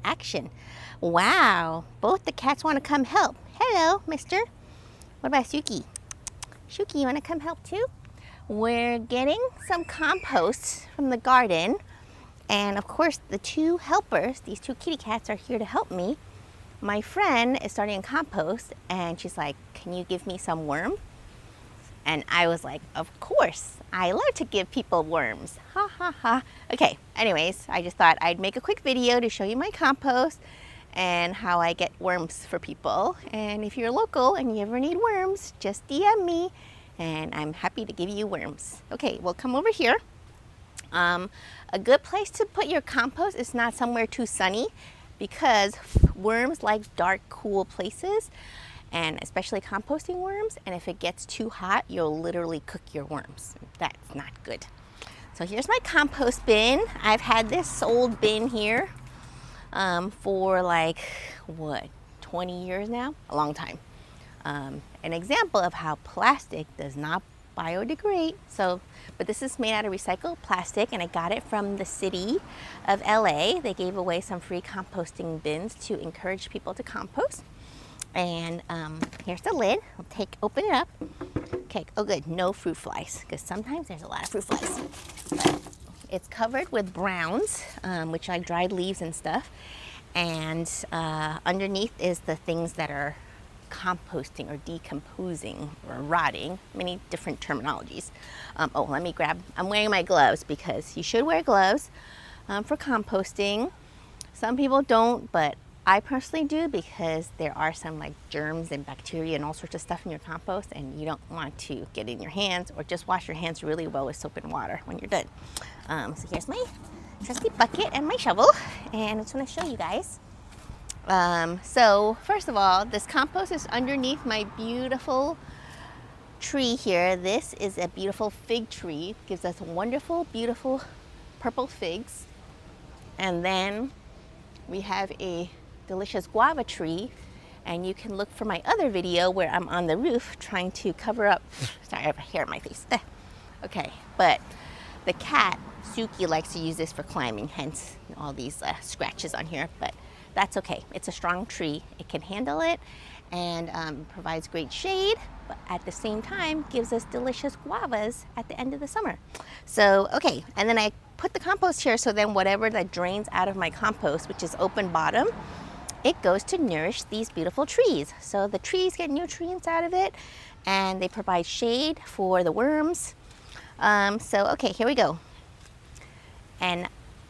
action. Wow, both the cats want to come help. Hello, mister. What about Suki? Suki, you want to come help too? We're getting some compost from the garden. And of course, the two helpers, these two kitty cats, are here to help me. My friend is starting a compost and she's like, can you give me some worm? And I was like, of course, I love to give people worms. Ha ha ha. Okay, anyways, I just thought I'd make a quick video to show you my compost and how I get worms for people. And if you're local and you ever need worms, just DM me and I'm happy to give you worms. Okay, well, come over here. A good place to put your compost is not somewhere too sunny because worms like dark, cool places, and especially composting worms. And if it gets too hot, you'll literally cook your worms. That's not good. So here's my compost bin. I've had this old bin here for like, what, 20 years now? A long time. An example of how plastic does not biodegrade. But this is made out of recycled plastic, and I got it from the city of LA. They gave away some free composting bins to encourage people to compost. And here's the lid. I'll open it up. Okay, oh good, no fruit flies, because sometimes there's a lot of fruit flies. But it's covered with browns, which are dried leaves and stuff. And underneath is the things that are composting or decomposing or rotting, many different terminologies. Oh, let me grab, I'm wearing my gloves because you should wear gloves for composting. Some people don't, but I personally do because there are some like germs and bacteria and all sorts of stuff in your compost, and you don't want to get in your hands, or just wash your hands really well with soap and water when you're done. So here's my trusty bucket and my shovel, and I just want to show you guys. So first of all, this compost is underneath my beautiful tree here. This is a beautiful fig tree. It gives us wonderful, beautiful purple figs. And then we have a delicious guava tree. And you can look for my other video where I'm on the roof trying to cover up, sorry, I have hair in my face. Okay, but the cat, Suki, likes to use this for climbing, hence all these scratches on here. But that's okay. It's a strong tree. It can handle it, and provides great shade, but at the same time gives us delicious guavas at the end of the summer. So, okay, and then I put the compost here so then whatever that drains out of my compost, which is open bottom, it goes to nourish these beautiful trees. So the trees get nutrients out of it, and they provide shade for the worms. So, okay, here we go. And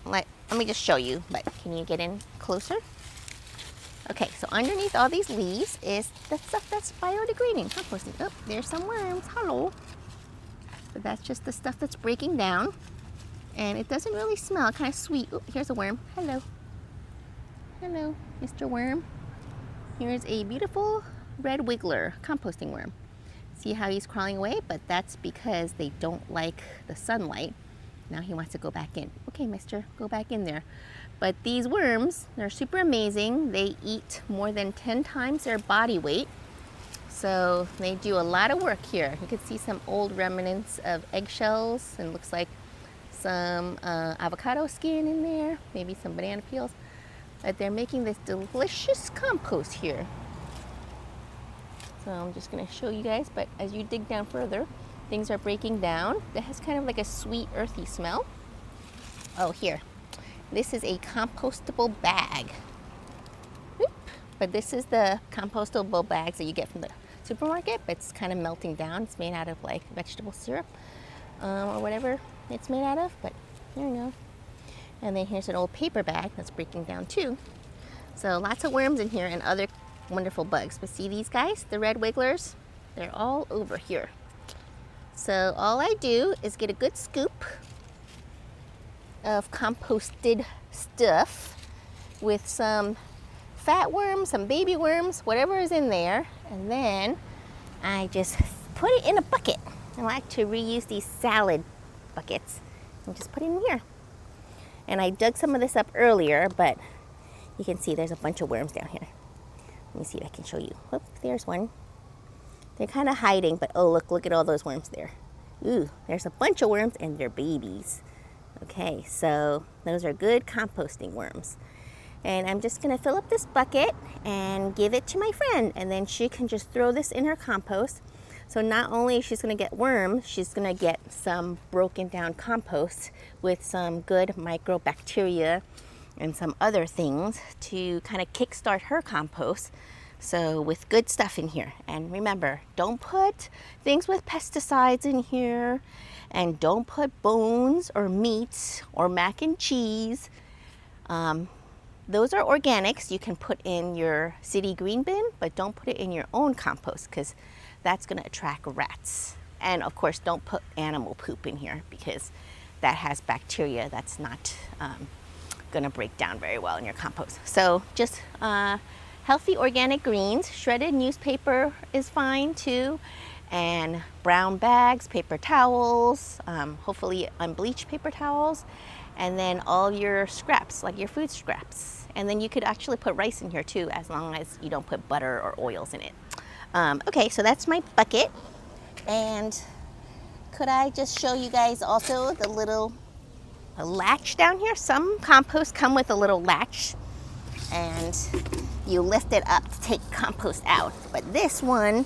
let me just show you, but can you get in closer? Okay, so underneath all these leaves is the stuff that's biodegrading, composting. Oh, there's some worms, hello. But that's just the stuff that's breaking down. And it doesn't really smell, kind of sweet. Oh, here's a worm, hello. Hello, Mr. Worm. Here's a beautiful red wiggler, composting worm. See how he's crawling away? But that's because they don't like the sunlight. Now he wants to go back in. Okay, mister, go back in there. But these worms, they're super amazing. They eat more than 10 times their body weight. So they do a lot of work here. You can see some old remnants of eggshells, and looks like some avocado skin in there, maybe some banana peels. But they're making this delicious compost here. So I'm just gonna show you guys, but as you dig down further, things are breaking down. That has kind of like a sweet, earthy smell. Oh, here. This is a compostable bag. Oop. But this is the compostable bags that you get from the supermarket, but it's kind of melting down. It's made out of like vegetable syrup or whatever it's made out of, but there you go. And then here's an old paper bag that's breaking down too. So lots of worms in here and other wonderful bugs. But see these guys, the red wigglers? They're all over here. So all I do is get a good scoop of composted stuff with some fat worms, some baby worms, whatever is in there, and then I just put it in a bucket. I like to reuse these salad buckets and just put it in here. And I dug some of this up earlier, but you can see there's a bunch of worms down here. Let me see if I can show you. Whoop, there's one. They're kind of hiding, but oh, look at all those worms there. Ooh, there's a bunch of worms and they're babies. Okay, so those are good composting worms. And I'm just gonna fill up this bucket and give it to my friend, and then she can just throw this in her compost. So not only is she gonna get worms, she's gonna get some broken down compost with some good microbacteria and some other things to kind of kickstart her compost. So with good stuff in here. And remember, don't put things with pesticides in here, and don't put bones or meat or mac and cheese. Those are organics you can put in your city green bin, but don't put it in your own compost because that's going to attract rats. And of course, don't put animal poop in here because that has bacteria that's not going to break down very well in your compost. So just healthy organic greens. Shredded newspaper is fine too, and brown bags, paper towels, hopefully unbleached paper towels, and then all your scraps, like your food scraps. And then you could actually put rice in here too, as long as you don't put butter or oils in it. Okay, so that's my bucket. And could I just show you guys also the little latch down here? Some composts come with a little latch, and you lift it up to take compost out. But this one,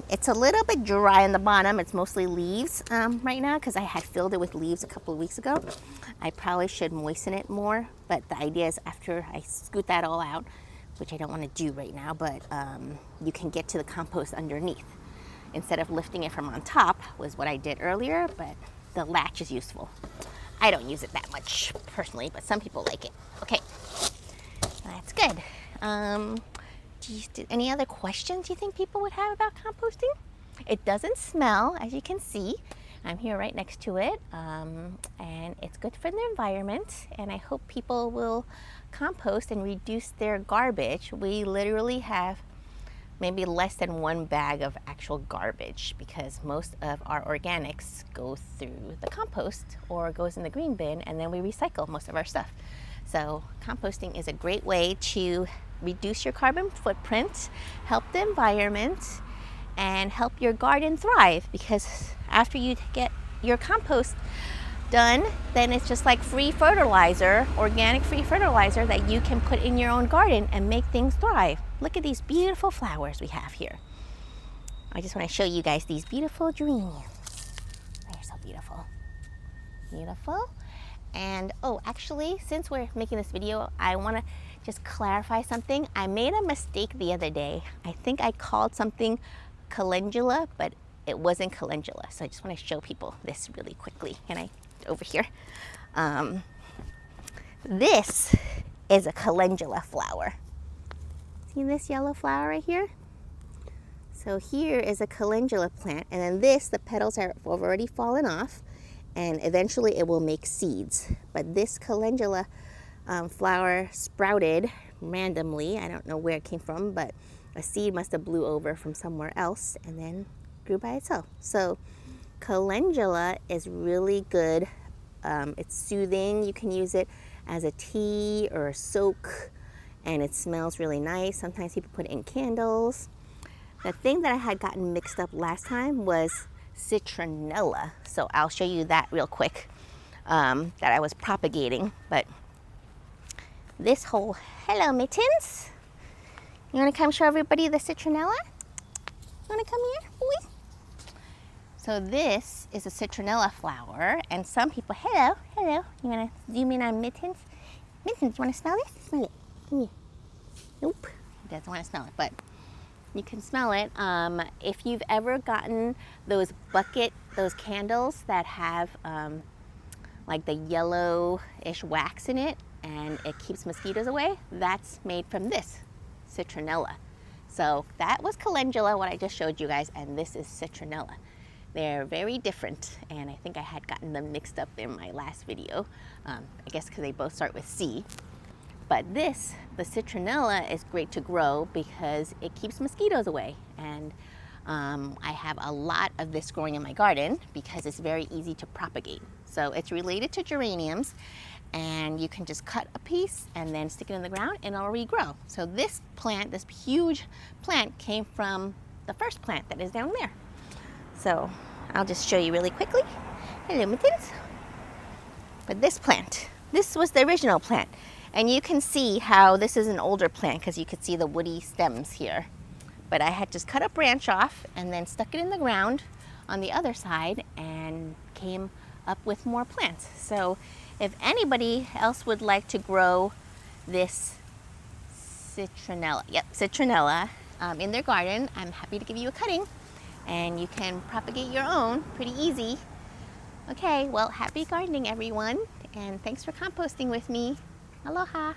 it's a little bit dry on the bottom. It's mostly leaves right now because I had filled it with leaves a couple of weeks ago. I probably should moisten it more, but the idea is after I scoot that all out, which I don't want to do right now, but you can get to the compost underneath instead of lifting it from on top, was what I did earlier, but the latch is useful. I don't use it that much personally, but some people like it. Okay, that's good. Any other questions you think people would have about composting? It doesn't smell, as you can see. I'm here right next to it, and it's good for the environment, and I hope people will compost and reduce their garbage. We literally have maybe less than one bag of actual garbage because most of our organics go through the compost or goes in the green bin, and then we recycle most of our stuff. So composting is a great way to reduce your carbon footprint, help the environment, and help your garden thrive, because after you get your compost done, then it's just like free fertilizer, organic free fertilizer that you can put in your own garden and make things thrive. Look at these beautiful flowers we have here. I just want to show you guys these beautiful geraniums. They're so beautiful. Beautiful. And oh, actually, since we're making this video, I want to just clarify something. I made a mistake the other day. I think I called something calendula, but it wasn't calendula. So I just want to show people this really quickly. Can I, over here? This is a calendula flower. See this yellow flower right here? So here is a calendula plant, and then this, the petals have already fallen off, and eventually it will make seeds. But this calendula flower sprouted randomly. I don't know where it came from, but a seed must have blew over from somewhere else and then grew by itself. So calendula is really good. It's soothing. You can use it as a tea or a soak, and it smells really nice. Sometimes people put it in candles. The thing that I had gotten mixed up last time was Citronella. So I'll show you that real quick, that I was propagating. But this whole, hello Mittens. You wanna come show everybody the Citronella? You wanna come here, boy? So this is a Citronella flower, and some people, hello. You wanna zoom in on Mittens? Mittens, you wanna smell this? Smell it, come here. Nope, he doesn't wanna smell it, but you can smell it. If you've ever gotten those candles that have like the yellowish wax in it, and it keeps mosquitoes away, that's made from this, Citronella. So that was calendula, what I just showed you guys, and this is Citronella. They're very different, and I think I had gotten them mixed up in my last video, I guess because they both start with C. But this, the Citronella, is great to grow because it keeps mosquitoes away. And I have a lot of this growing in my garden because it's very easy to propagate. So it's related to geraniums, and you can just cut a piece and then stick it in the ground and it'll regrow. So this plant, this huge plant, came from the first plant that is down there. So I'll just show you really quickly. Hello, Mittens. But this plant, this was the original plant. And you can see how this is an older plant because you could see the woody stems here. But I had just cut a branch off and then stuck it in the ground on the other side and came up with more plants. So if anybody else would like to grow this Citronella in their garden, I'm happy to give you a cutting and you can propagate your own pretty easy. Okay, well, happy gardening everyone, and thanks for composting with me. Aloha.